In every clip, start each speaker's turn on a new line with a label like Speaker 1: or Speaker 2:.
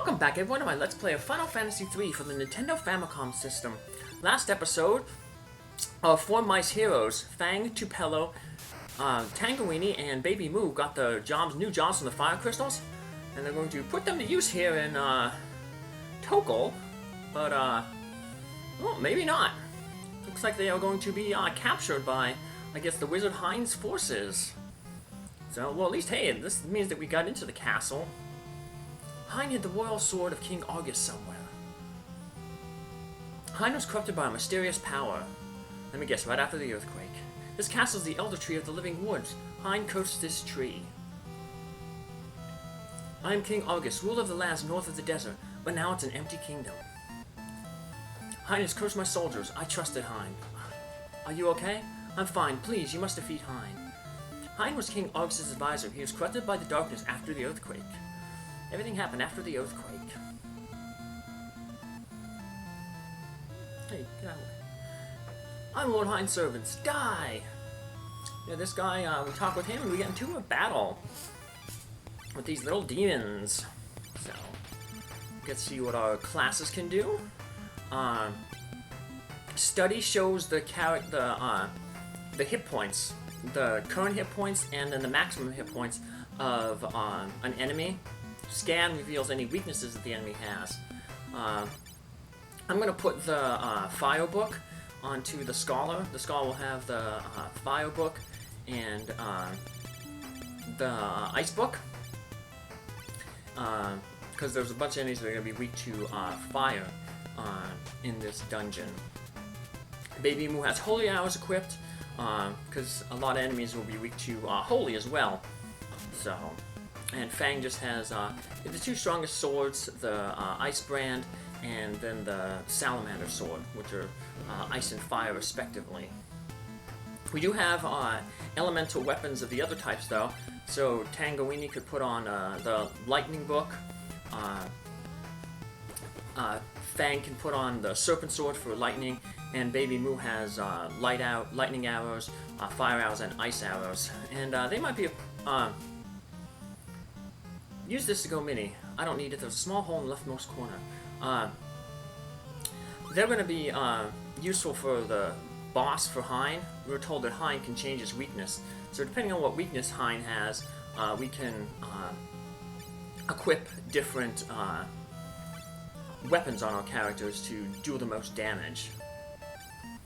Speaker 1: Welcome back everyone to my Let's Play of Final Fantasy III for the Nintendo Famicom system. Last episode of Four Mice Heroes, Fang, Tupelo, Tangeweenie, and Baby Moo got the new jobs from the fire crystals, and they're going to put them to use here in Tokkul, but well, maybe not. Looks like they are going to be captured by, I guess, the wizard Hein's forces. So, well, at least, hey, this means that we got into the castle. Hein hid the royal sword of King August somewhere. Hein was corrupted by a mysterious power. Let me guess, right after the earthquake. This castle is the Elder Tree of the Living Woods. Hein cursed this tree. I am King August, ruler of the lands north of the desert, but now it's an empty kingdom. Hein has cursed my soldiers. I trusted Hein. Are you okay? I'm fine. Please, you must defeat Hein. Hein was King August's advisor. He was corrupted by the darkness after the earthquake. Everything happened after the earthquake. Hey, get out of the way. I'm Lord Hein's servants. Die! Yeah, this guy, we talk with him and we get into a battle with these little demons. So, let's see what our classes can do. Study shows the hit points, the current hit points, and then the maximum hit points of an enemy. Scan reveals any weaknesses that the enemy has. I'm going to put the fire book onto the scholar. The scholar will have the fire book and the ice book. Because there's a bunch of enemies that are going to be weak to fire in this dungeon. Baby Moo has holy arrows equipped, because a lot of enemies will be weak to holy as well. So. And Fang just has the two strongest swords, the Ice Brand and then the Salamander Sword, which are ice and fire respectively. We do have elemental weapons of the other types though, so Tangeweenie could put on the Lightning Book, Fang can put on the Serpent Sword for lightning, and Baby Moo has lightning arrows, fire arrows, and ice arrows. And they might be use this to go mini. I don't need it. There's a small hole in the leftmost corner. They're going to be useful for the boss for Hein. We were told that Hein can change his weakness. So depending on what weakness Hein has, we can equip different weapons on our characters to do the most damage.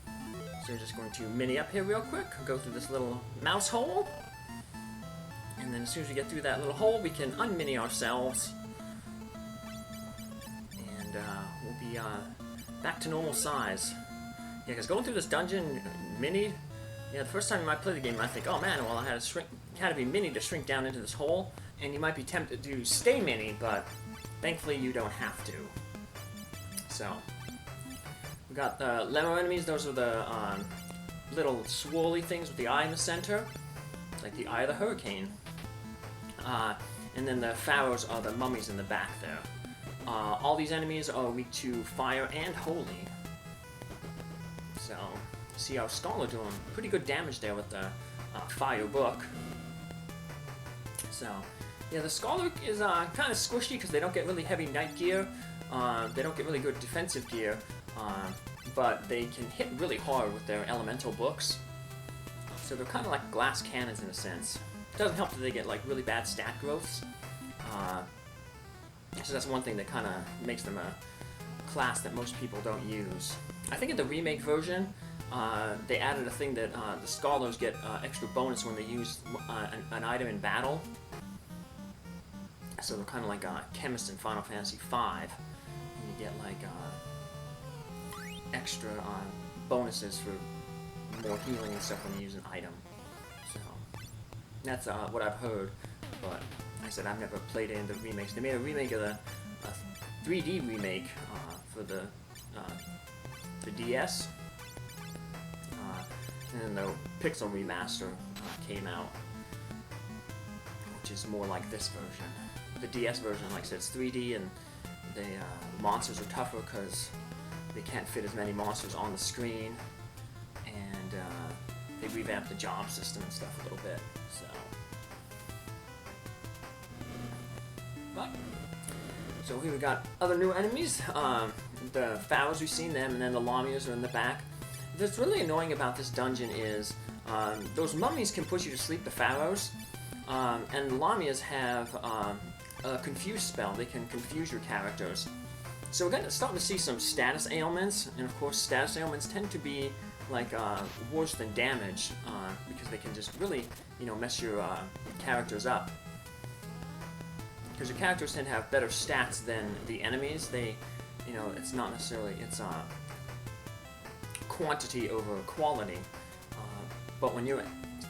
Speaker 1: So we're just going to mini up here real quick. Go through this little mouse hole. And then as soon as we get through that little hole, we can unmini ourselves. And we'll be back to normal size. Yeah, because going through this dungeon mini, yeah, the first time you might play the game, you might think, oh man, well I had to be mini to shrink down into this hole. And you might be tempted to stay mini, but thankfully you don't have to. So, we got the lemon enemies. Those are the little swirly things with the eye in the center. Like the eye of the hurricane. And then the pharaohs are the mummies in the back there. All these enemies are weak to fire and holy. So, see our scholar doing pretty good damage there with the fire book. So, yeah, the scholar is kind of squishy because they don't get really heavy knight gear. They don't get really good defensive gear. But they can hit really hard with their elemental books. So they're kind of like glass cannons in a sense. It doesn't help that they get like really bad stat growths. So that's one thing that kind of makes them a class that most people don't use. I think in the remake version, they added a thing that the scholars get extra bonus when they use an item in battle. So they're kind of like chemists in Final Fantasy V. And you get like extra bonuses for more healing and stuff when you use an item. So that's what I've heard, but like I said, I've never played it in the remakes. They made a remake of a 3D remake for the DS, and then the Pixel remaster came out, which is more like this version. The DS version, like I said, it's 3D, and the monsters are tougher because they can't fit as many monsters on the screen. And they revamped the job system and stuff a little bit, so. So here we got other new enemies. The Pharaohs, we've seen them, and then the Lamias are in the back. What's really annoying about this dungeon is those mummies can put you to sleep, the Pharaohs, and the Lamias have a confuse spell. They can confuse your characters. So we're starting to see some status ailments, and of course status ailments tend to be like worse than damage because they can just really, mess your characters up. Because your characters tend to have better stats than the enemies. They, it's not necessarily, it's quantity over quality. But when your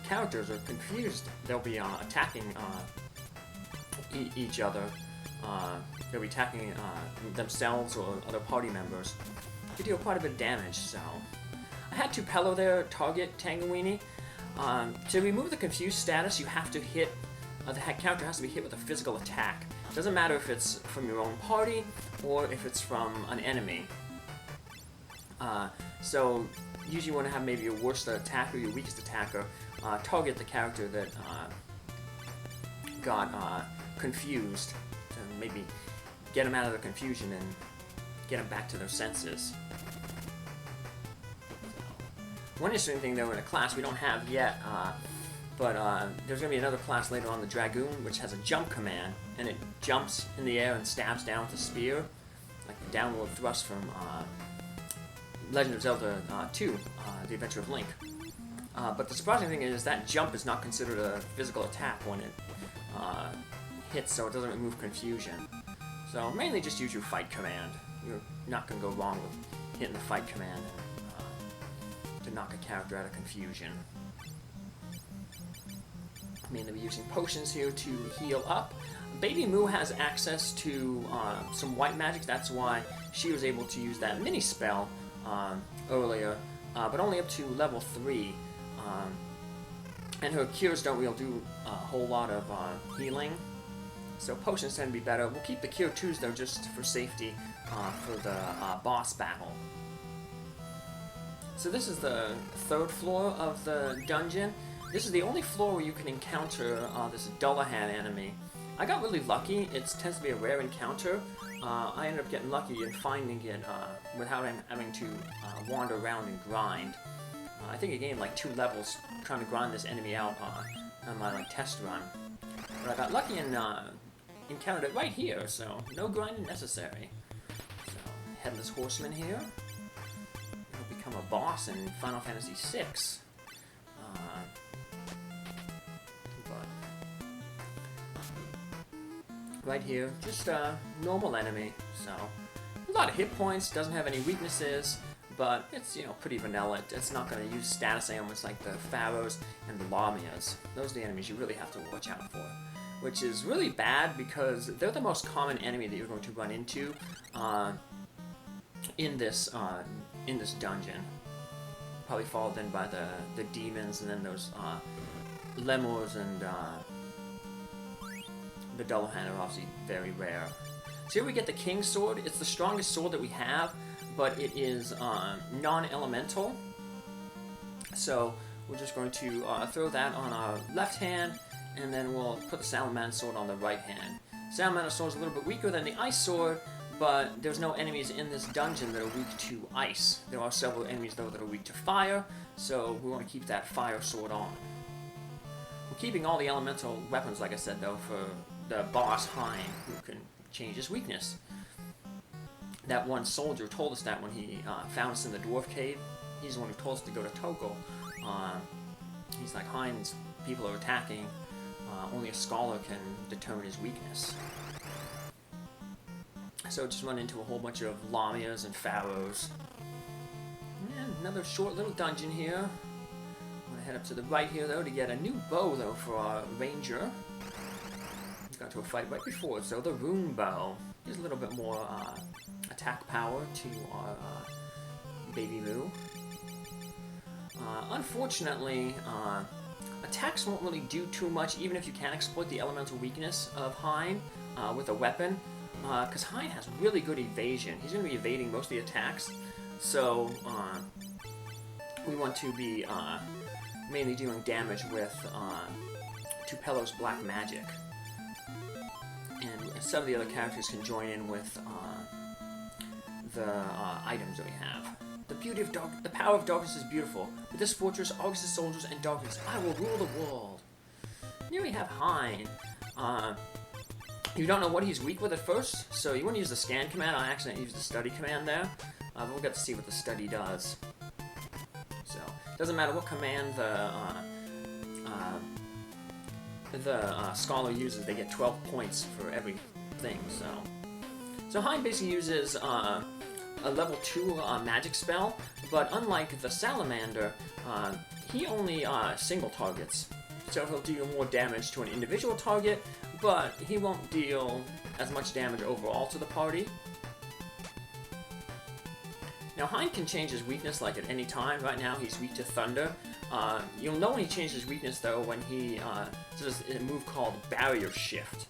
Speaker 1: characters are confused, they'll be attacking each other. They'll be attacking themselves or other party members. They deal quite a bit of damage, so. I had Tupelo there target Tangeweenie. To remove the confused status, you have to hit, the character has to be hit with a physical attack. It doesn't matter if it's from your own party or if it's from an enemy. So usually you want to have maybe your worst attacker, your weakest attacker, target the character that got confused, and maybe get them out of their confusion and get them back to their senses. One interesting thing though in a class we don't have yet, but there's going to be another class later on, the Dragoon, which has a jump command, and it jumps in the air and stabs down with a spear, like the downward thrust from Legend of Zelda 2, The Adventure of Link. But the surprising thing is that jump is not considered a physical attack when it hits, so it doesn't remove confusion. So mainly just use your fight command. You're not going to go wrong with hitting the fight command to knock a character out of confusion. Mainly be using potions here to heal up. Baby Moo has access to some white magic, that's why she was able to use that mini spell earlier, but only up to level 3. And her cures don't really do a whole lot of healing, so potions tend to be better. We'll keep the cure 2s though just for safety for the boss battle. So this is the 3rd floor of the dungeon. This is the only floor where you can encounter this Dullahan enemy. I got really lucky. It tends to be a rare encounter. I ended up getting lucky and finding it without having to wander around and grind. I think I gained like 2 levels trying to grind this enemy out on my test run. But I got lucky and encountered it right here, so no grinding necessary. So, Headless Horseman here. He'll become a boss in Final Fantasy VI. Right here, just a normal enemy, so a lot of hit points, doesn't have any weaknesses, but it's, pretty vanilla. It's not going to use status ailments like the Pharaohs and the Lamias. Those are the enemies you really have to watch out for, which is really bad because they're the most common enemy that you're going to run into in this dungeon. Probably followed then by the demons, and then those lemurs and the Dullahan are obviously very rare. So here we get the King's Sword. It's the strongest sword that we have, but it is non-elemental. So we're just going to throw that on our left hand, and then we'll put the Salamander Sword on the right hand. Salamander Sword is a little bit weaker than the Ice Sword, but there's no enemies in this dungeon that are weak to ice. There are several enemies though that are weak to fire, so we want to keep that Fire Sword on. We're keeping all the elemental weapons, like I said, though, for the boss, Hein, who can change his weakness. That one soldier told us that when he found us in the Dwarf Cave. He's the one who told us to go to Tokkul. He's like, Hein's people are attacking. Only a scholar can determine his weakness. So just run into a whole bunch of Lamias and Pharaohs. And another short little dungeon here. I'm gonna head up to the right here, though, to get a new bow, though, for our ranger. Got to a fight right before, so the Rune Bow gives a little bit more attack power to our Baby Moo. Unfortunately, attacks won't really do too much, even if you can exploit the elemental weakness of Hein with a weapon, because Hein has really good evasion. He's going to be evading most of the attacks, so we want to be mainly doing damage with Tupelo's Black Magic. And some of the other characters can join in with the items that we have. The power of darkness is beautiful. With this fortress, Augustus soldiers, and darkness, I will rule the world. Here we have Hein. You don't know what he's weak with at first, so you want to use the scan command. I accidentally used the study command there, but we'll get to see what the study does. So, it doesn't matter what command the scholar uses, they get 12 points for every thing, So Hein basically uses a level 2 magic spell, but unlike the salamander, he only single targets. So he'll deal more damage to an individual target, but he won't deal as much damage overall to the party. Now Hein can change his weakness like at any time. Right now he's weak to thunder. You'll know when he changes his weakness though when he does a move called barrier shift.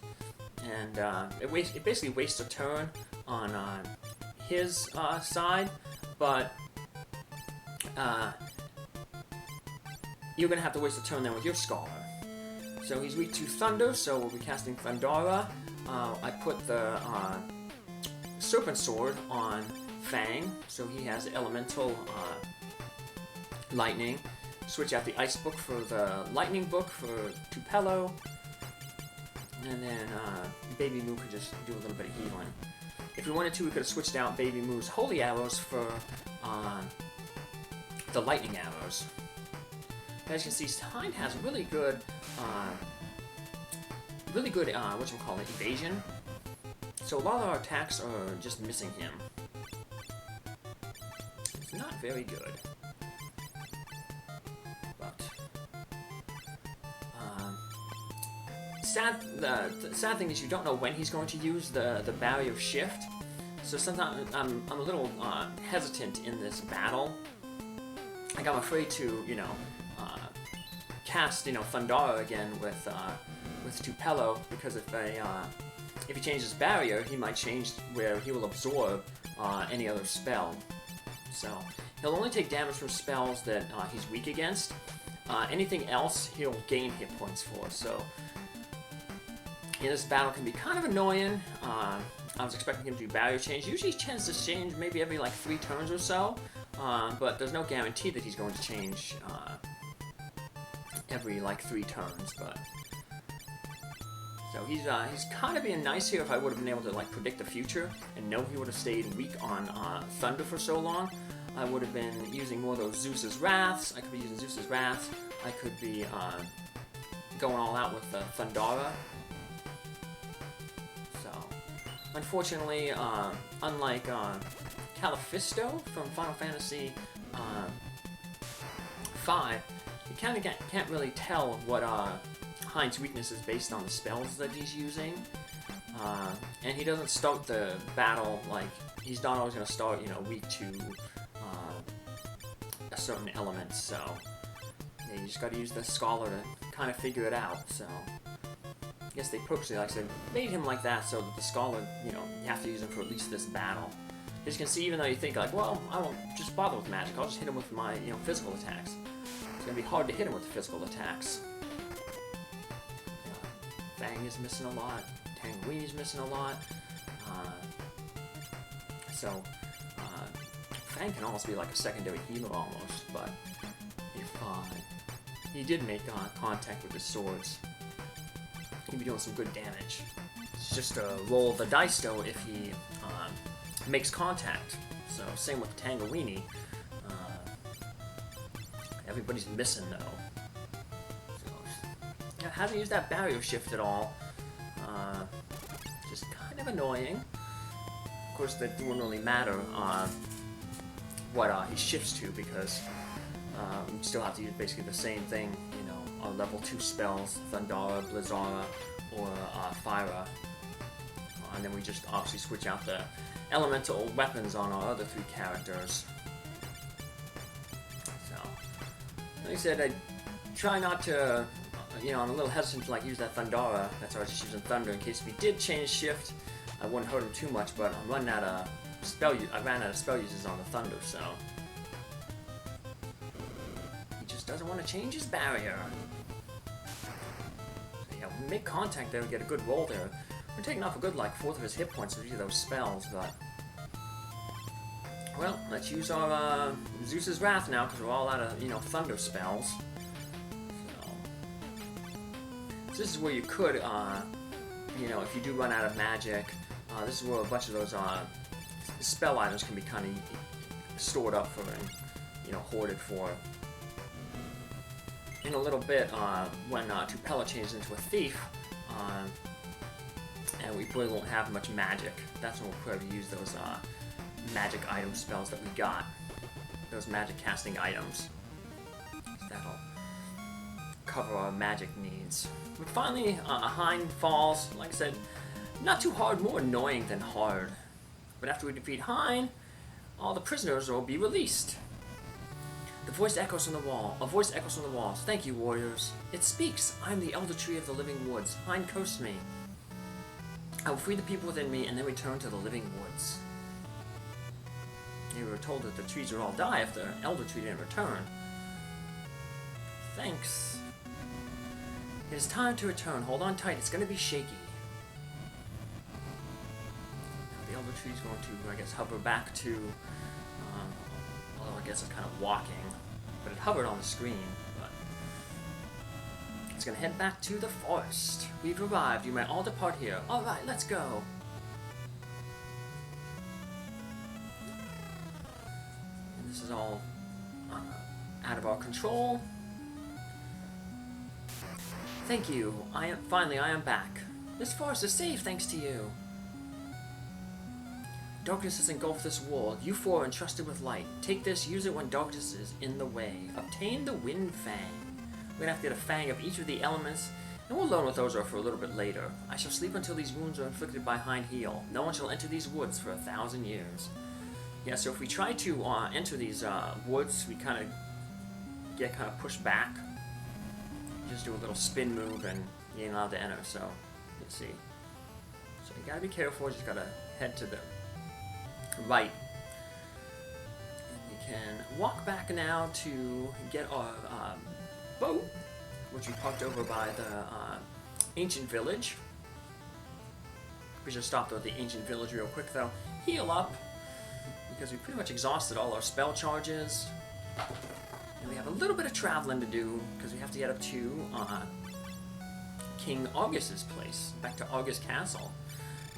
Speaker 1: And it basically wastes a turn on his side, but you're going to have to waste a turn then with your scholar. So he's weak to thunder, so we'll be casting Thundara. I put the Serpent Sword on Fang, so he has elemental lightning. Switch out the Ice Book for the Lightning Book for Tupelo. And then Baby Moo could just do a little bit of healing. If we wanted to, we could have switched out Baby Moo's Holy Arrows for the Lightning Arrows. As you can see, Hein has really good evasion. So a lot of our attacks are just missing him. It's not very good. But the sad thing is you don't know when he's going to use the barrier shift. So sometimes I'm a little hesitant in this battle. Like I'm afraid to, cast, Thundara again with Tupelo, because if he changes barrier, he might change where he will absorb any other spell. So he'll only take damage from spells that he's weak against. Anything else, he'll gain hit points for. So this battle can be kind of annoying. I was expecting him to do barrier change. Usually he tends to change maybe every like 3 turns or so, but there's no guarantee that he's going to change every like 3 turns. But so he's kind of being nice here. If I would have been able to like predict the future and know he would have stayed weak on Thunder for so long, I would have been using more of those Zeus's Wraths. I could be using Zeus's Wraths. I could be going all out with Thundara. So, unfortunately, unlike Califisto from Final Fantasy V, you kind of can't really tell what Hein's weakness is based on the spells that he's using. And he doesn't start the battle like he's not always going to start, weak to a certain element. So yeah, you just got to use the scholar to kind of figure it out. So I guess they purposely, like I said, made him like that so that the scholar, you have to use him for at least this battle. As you can see, even though you think like, well, I won't just bother with magic, I'll just hit him with my, physical attacks. It's going to be hard to hit him with the physical attacks. Fang is missing a lot. Tangeweenie's missing a lot. So Fang can almost be like a secondary healer almost, but if he did make contact with his swords, he'd be doing some good damage. It's just a roll of the dice though if he makes contact. So same with Tangeweenie. Everybody's missing though. So, hasn't used that barrier shift at all. Just kind of annoying. Of course, that wouldn't really matter what he shifts to, because you still have to use basically the same thing, on level 2 spells, Thundara, Blizzara, or Fyra. And then we just obviously switch out the elemental weapons on our other 3 characters. So, like I said, I try not to, I'm a little hesitant to like use that Thundara. That's why I was just using Thunder in case if he did change shift, I wouldn't hurt him too much. But I'm running out of I ran out of spell uses on the Thunder, so he just doesn't want to change his barrier. So yeah, we make contact there and get a good roll there We're taking off a good, like, fourth of his hit points with each of those spells, but... Well, let's use our, Zeus's Wrath now, because we're all out of, you know, thunder spells. So this is where you could, you know, if you do run out of magic, this is where a bunch of those, spell items can be kind of stored up for and, you know, hoarded for. In a little bit, when Tupelo changes into a thief, and we probably won't have much magic. That's when we'll probably use those magic item spells that we got. Those magic casting items. So that'll cover our magic needs. But finally, Hein falls. Like I said, not too hard, more annoying than hard. But after we defeat Hein, all the prisoners will be released. The voice echoes from the wall. A voice echoes from the walls. Thank you, warriors. It speaks. I am the elder tree of the living woods. Hein coasts me. I will free the people within me and then return to the living woods. They were told that the trees would all die if the elder tree didn't return. Thanks. It is time to return. Hold on tight. It's going to be shaky. Now the elder tree is going to, I guess, hover back to... although I guess it's kind of walking. But it hovered on the screen. But it's going to head back to the forest. We've arrived. You may all depart here. Alright, let's go. And this is all out of our control. Thank you. Finally, I am back. This forest is safe thanks to you. Darkness has engulfed this world. You four are entrusted with light. Take this, use it when darkness is in the way. Obtain the Wind Fang. We're gonna have to get a Fang of each of the elements, and we'll learn what those are for a little bit later. I shall sleep until these wounds are inflicted by Hein heal. No one shall enter these woods for 1,000 years. Yeah, so if we try to enter these woods, we kind of get pushed back. Just do a little spin move and you ain't allowed to enter, so let's see. So you gotta be careful, you just gotta head to the right. And we can walk back now to get our boat, which we parked over by the ancient village. We just stopped at the ancient village real quick though. Heal up, because we pretty much exhausted all our spell charges. And we have a little bit of traveling to do, because we have to get up to King August's place, back to August Castle.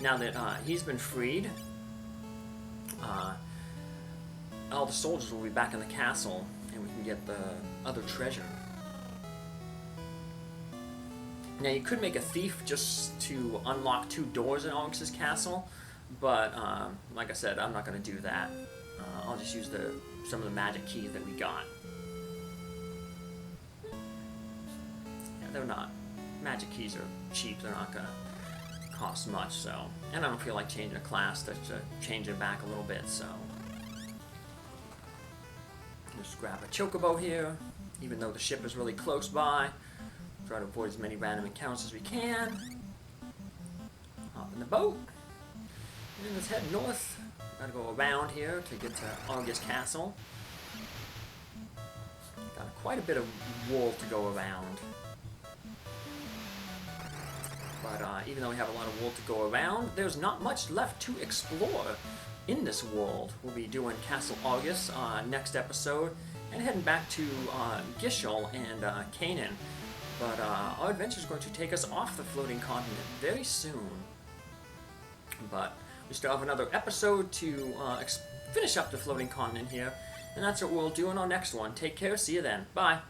Speaker 1: Now that he's been freed, all the soldiers will be back in the castle, and we can get the other treasure. Now you could make a thief just to unlock 2 doors in August's castle, but like I said, I'm not going to do that. I'll just use some of the magic keys that we got. They're not. Magic keys are cheap, they're not gonna cost much, so. And I don't feel like changing a class to change it back a little bit, so. Just grab a chocobo here, even though the ship is really close by. Try to avoid as many random encounters as we can. Hop in the boat. And let's head north. Gotta go around here to get to August Castle. Got quite a bit of wool to go around. But even though we have a lot of world to go around, there's not much left to explore in this world. We'll be doing Castle August next episode, and heading back to Gishel and Canaan. But our adventure is going to take us off the floating continent very soon. But we still have another episode to finish up the floating continent here, and that's what we'll do in our next one. Take care, see you then. Bye!